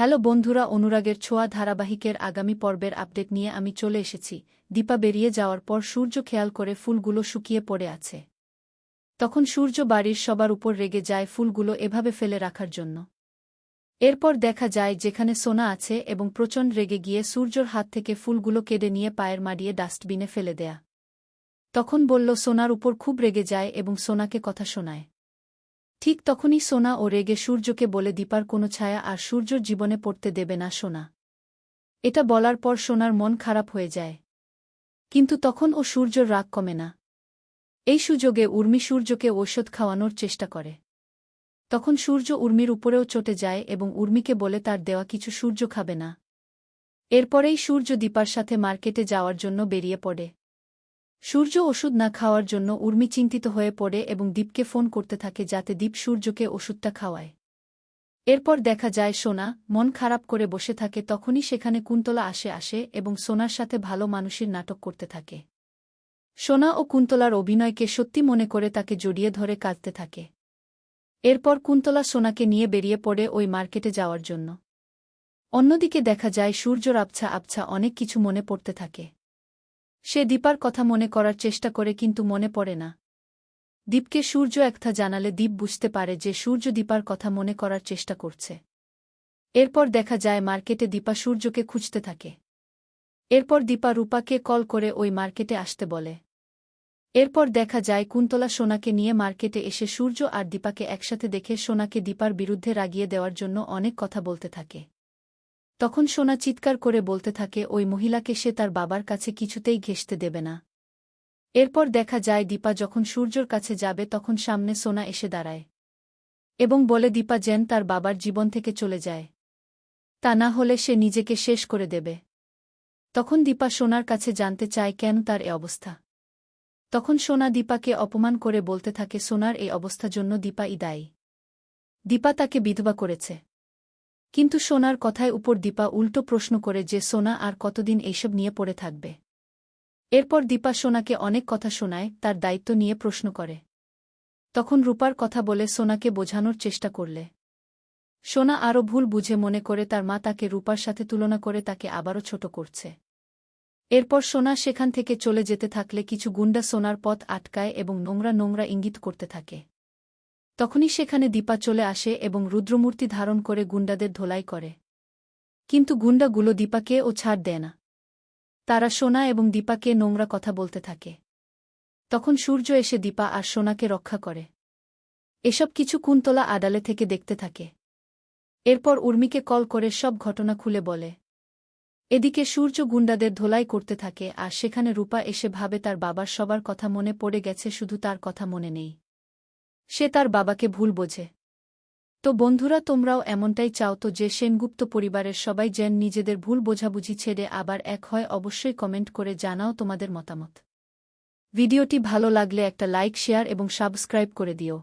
Hello বন্ধুরা, অনুরাগের ছোঁয়া ধারাবাহিকের আগামী পর্বের আপডেট নিয়ে আমি চলে এসেছি। দীপা বেরিয়ে যাওয়ার পর সূর্য খেয়াল করে ফুলগুলো শুকিয়ে পড়ে আছে। তখন সূর্য বাড়ির সবার উপর রেগে যায় ফুলগুলো এভাবে ফেলে রাখার জন্য। এরপর দেখা যায় যেখানে সোনা আছে এবং প্রচণ্ড রেগে গিয়ে সূর্যর হাত থেকে ফুলগুলো কেড়ে নিয়ে পায়ের মাড়িয়ে ডাস্টবিনে ফেলে দেয়া। তখন বলল সোনার উপর খুব রেগে যায় এবং সোনাকে কথা শোনায়। ঠিক তখনই সোনা ও রেগে সূর্যকে বলে দীপার কোনো ছায়া আর সূর্যর জীবনে পড়তে দেবে না সোনা। এটা বলার পর সোনার মন খারাপ হয়ে যায়। কিন্তু তখন ও সূর্যর রাগ কমে না। এই সুযোগে উর্মি সূর্যকে ঔষধ খাওয়ানোর চেষ্টা করে। তখন সূর্য উর্মির উপরেও চটে যায় এবং উর্মিকে বলে তার দেওয়া কিছু সূর্য খাবে না। এরপরেই সূর্য দীপার সাথে মার্কেটে যাওয়ার জন্য বেরিয়ে পড়ে। সূর্য ওষুধ না খাওয়ার জন্য উর্মি চিন্তিত হয়ে পড়ে এবং দীপকে ফোন করতে থাকে যাতে দীপ সূর্যকে ওষুধটা খাওয়ায়। এরপর দেখা যায় সোনা মন খারাপ করে বসে থাকে। তখনই সেখানে কুন্তলা আসে এবং সোনার সাথে ভালো মানুষের নাটক করতে থাকে। সোনা ও কুন্তলার অভিনয়কে সত্যি মনে করে তাকে জড়িয়ে ধরে কাঁদতে থাকে। এরপর কুন্তলা সোনাকে নিয়ে বেরিয়ে পড়ে ওই মার্কেটে যাওয়ার জন্য। অন্যদিকে দেখা যায় সূর্যর আবছা অনেক কিছু মনে পড়তে থাকে। সে দীপার কথা মনে করার চেষ্টা করে কিন্তু মনে পড়ে না। দীপকে সূর্য একটা জানালে দীপ বুঝতে পারে যে সূর্য দীপার কথা মনে করার চেষ্টা করছে। এরপর দেখা যায় মার্কেটে দীপা সূর্যকে খুঁজতে থাকে। এরপর দীপা রূপাকে কল করে ওই মার্কেটে আসতে বলে। এরপর দেখা যায় কুন্তলা সোনাকে নিয়ে মার্কেটে এসে সূর্য আর দীপাকে একসাথে দেখে সোনাকে দীপার বিরুদ্ধে রাগিয়ে দেওয়ার জন্য অনেক কথা বলতে থাকে। তখন সোনা চিৎকার করে বলতে থাকে ওই মহিলাকে সে তার বাবার কাছে কিছুতেই ঘেঁষতে দেবে না। এরপর দেখা যায় দীপা যখন সূর্যর কাছে যাবে তখন সামনে সোনা এসে দাঁড়ায় এবং বলে দীপা যেন তার বাবার জীবন থেকে চলে যায়, তা না হলে সে নিজেকে শেষ করে দেবে। তখন দীপা সোনার কাছে জানতে চায় কেন তার এ অবস্থা। তখন সোনা দীপাকে অপমান করে বলতে থাকে সোনার এই অবস্থার জন্য দীপাই দায়ী। দীপা তাকে বিধবা করেছে। কিন্তু সোনার কথায় উপর দীপা উল্টো প্রশ্ন করে যে সোনা আর কতদিন এইসব নিয়ে পড়ে থাকবে। এরপর দীপা সোনাকে অনেক কথা শোনায়, তার দায়িত্ব নিয়ে প্রশ্ন করে। তখন রূপার কথা বলে সোনাকে বোঝানোর চেষ্টা করলে সোনা আরও ভুল বুঝে মনে করে তার মা তাকে রূপার সাথে তুলনা করে তাকে আবারও ছোট করছে। এরপর সোনা সেখান থেকে চলে যেতে থাকলে কিছু গুন্ডা সোনার পথ আটকায় এবং নোংরা ইঙ্গিত করতে থাকে। তখনই সেখানে দীপা চলে আসে এবং রুদ্রমূর্তি ধারণ করে গুন্ডাদের ধোলাই করে। কিন্তু গুন্ডাগুলো দীপাকে ও ছাড় দেয় না। তারা সোনা এবং দীপাকে নোংরা কথা বলতে থাকে। তখন সূর্য এসে দীপা আর সোনাকে রক্ষা করে। এসব কিছু কুন্তলা আড়ালে থেকে দেখতে থাকে। এরপর উর্মিকে কল করে সব ঘটনা খুলে বলে। এদিকে সূর্য গুন্ডাদের ধোলাই করতে থাকে আর সেখানে রূপা এসে ভাবে তার বাবার সবার কথা মনে পড়ে গেছে, শুধু তার কথা মনে নেই। সে তার বাবাকে ভুল বোঝে। তো বন্ধুরা, তোমরাও এমনটাই চাও তো যে সেনগুপ্ত পরিবারের সবাই যেন নিজেদের ভুল বোঝাবুঝি ছেড়ে আবার এক হয়? অবশ্যই কমেন্ট করে জানাও তোমাদের মতামত। ভিডিওটি ভালো লাগলে একটা লাইক, শেয়ার এবং সাবস্ক্রাইব করে দিও।